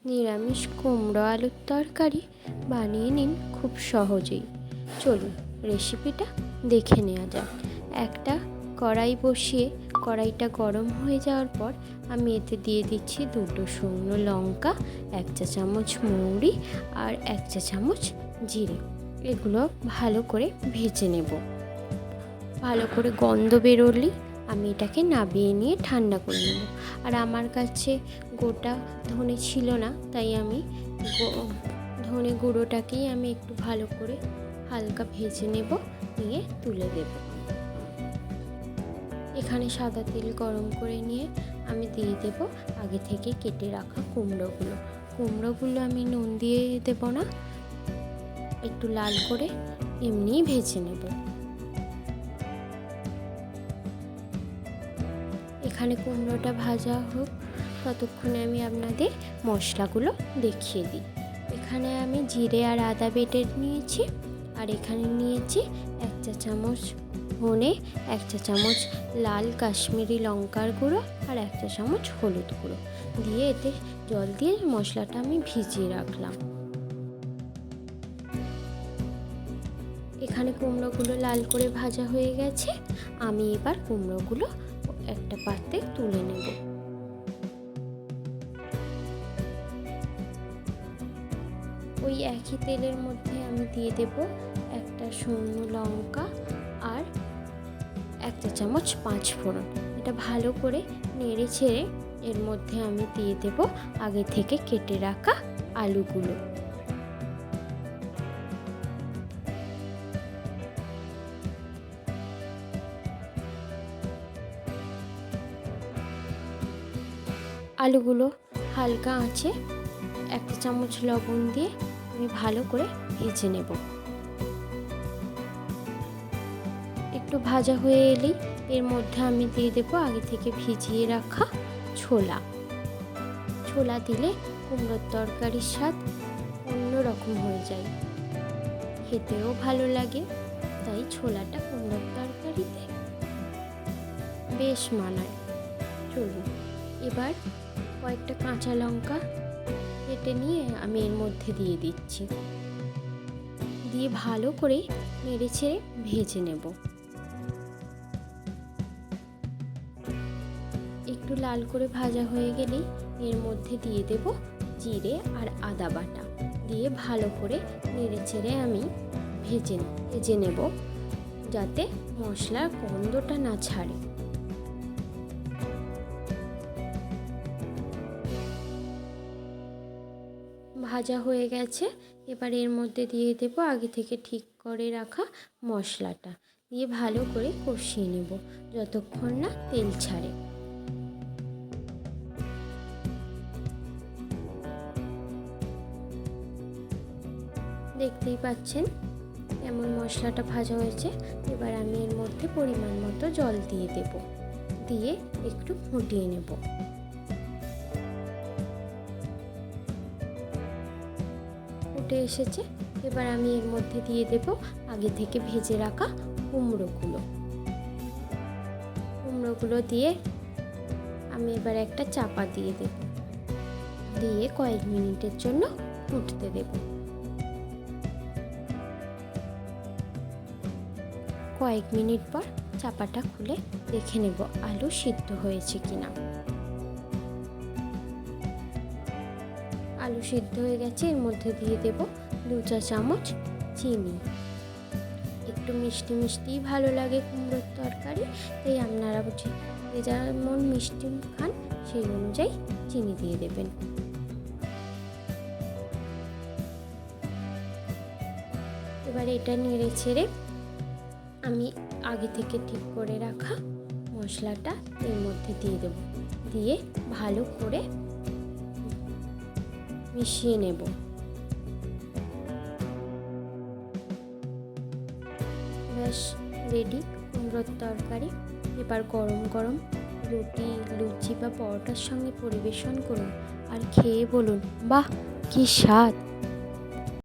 নিরামিষ কুমড়ো আলুর তরকারি বানিয়ে নিন খুব সহজেই। চলুন রেসিপিটা দেখে নেওয়া যাক। একটা কড়াই বসিয়ে কড়াইটা গরম হয়ে যাওয়ার পর আমি এতে দিয়ে দিচ্ছি 2 শুকনো লঙ্কা, 1 চা চামচ মৌরি আর 1 চা চামচ জিরে। এগুলো ভালো করে ভেজে নেব। ভালো করে গন্ধ বেরোলেই আমি এটাকে নামিয়ে নিয়ে ঠান্ডা করে নেব। আর আমার কাছে গোটা ধনে ছিল না, তাই আমি ধনে গুঁড়োটাকেই আমি একটু ভালো করে হালকা ভেজে নেব, নিয়ে তুলে দেব। এখানে সাদা তেল গরম করে নিয়ে আমি দিয়ে দেব আগে থেকে কেটে রাখা কুমড়োগুলো আমি নুন দিয়ে দেব না, একটু লাল করে এমনিই ভেজে নেব। এখানে কুমড়োটা ভাজা হোক, ততক্ষণে আমি আপনাদের মশলাগুলো দেখিয়ে দিই। এখানে আমি জিরে আর আদা বেটে নিয়েছি, আর এখানে নিয়েছি 1 চা চামচ ধনে, 1 চা চামচ লাল কাশ্মীরি লঙ্কার গুঁড়ো আর 1 চা চামচ হলুদ গুঁড়ো দিয়ে এতে জল দিয়ে মশলাটা আমি ভিজিয়ে রাখলাম। এখানে কুমড়োগুলো লাল করে ভাজা হয়ে গেছে। আমি এবার কুমড়োগুলো একটা পাত্রে তুলে নেব। ওই একই তেলের মধ্যে আমি দিয়ে দেব একটা শুকনো লঙ্কা আর 1 চা চামচ 5 ফোড়ন। এটা ভালো করে নেড়ে ছেড়ে এর মধ্যে আমি দিয়ে দেব আগে থেকে কেটে রাখা আলুগুলো। আলুগুলো হালকা আঁচে 1 চামচ লবণ দিয়ে আমি ভালো করে ভেজে নেব। একটু ভাজা হয়ে এলেই এর মধ্যে আমি দিয়ে দেব আগে থেকে ভিজিয়ে রাখা ছোলা দিলে কুমড়োর তরকারির স্বাদ অন্যরকম হয়ে যায়, খেতেও ভালো লাগে। তাই ছোলাটা কুমড়োর তরকারিতে বেশ মানায়। চলুন এবার কয়েকটা কাঁচা লঙ্কা কেটে নিয়ে আমি এর মধ্যে দিয়ে দিচ্ছি, দিয়ে ভালো করে নেড়ে ছেড়ে ভেজে নেব। একটু লাল করে ভাজা হয়ে গেলেই এর মধ্যে দিয়ে দেব জিরে আর আদা বাটা, দিয়ে ভালো করে নেড়ে ছেড়ে আমি ভেজে নেব, যাতে মশলার গন্ধটা না ছাড়ে। ভাজা হয়ে গেছে। এবার এর মধ্যে দিয়ে দেব আগে থেকে ঠিক করে রাখা মশলাটা, দিয়ে ভালো করে কষিয়ে নেব যতক্ষণ না তেল ছাড়ে। দেখতেই পাচ্ছেন কেমন মশলাটা ভাজা হয়েছে। এবার আমি এর মধ্যে পরিমাণ মতো জল দিয়ে দেব, দিয়ে একটু ফুটিয়ে নেব। ফুটে এসেছে। এবার আমি এর মধ্যে দিয়ে দেব আগে থেকে ভেজে রাখা কুমড়োগুলো দিয়ে আমি এবার একটা চাপা দিয়ে দেব, দিয়ে কয়েক মিনিটের জন্য ফুটতে দেব। কয়েক মিনিট পর চাপাটা খুলে দেখে নেব আলু সিদ্ধ হয়েছে কিনা। আলু সিদ্ধ হয়ে গেছে। এর মধ্যে দিয়ে দেব 2 চা চামচ চিনি। একটু মিষ্টি মিষ্টিই ভালো লাগে কুমড়োর তরকারি, তাই আপনারা যে যেমন মিষ্টি খান সেই অনুযায়ী চিনি দিয়ে দেবেন। এবার এটা নেড়ে ছেড়ে আমি আগে থেকে ঠিক করে রাখা মশলাটা এর মধ্যে দিয়ে দেব, দিয়ে ভালো করে মিশিয়ে নেব। ব্যাস রেডি কুমড়োর তরকারি। এবার গরম গরম রুটি, লুচি বা পরোটার সঙ্গে পরিবেশন করুন আর খেয়ে বলুন, বাহ কি স্বাদ।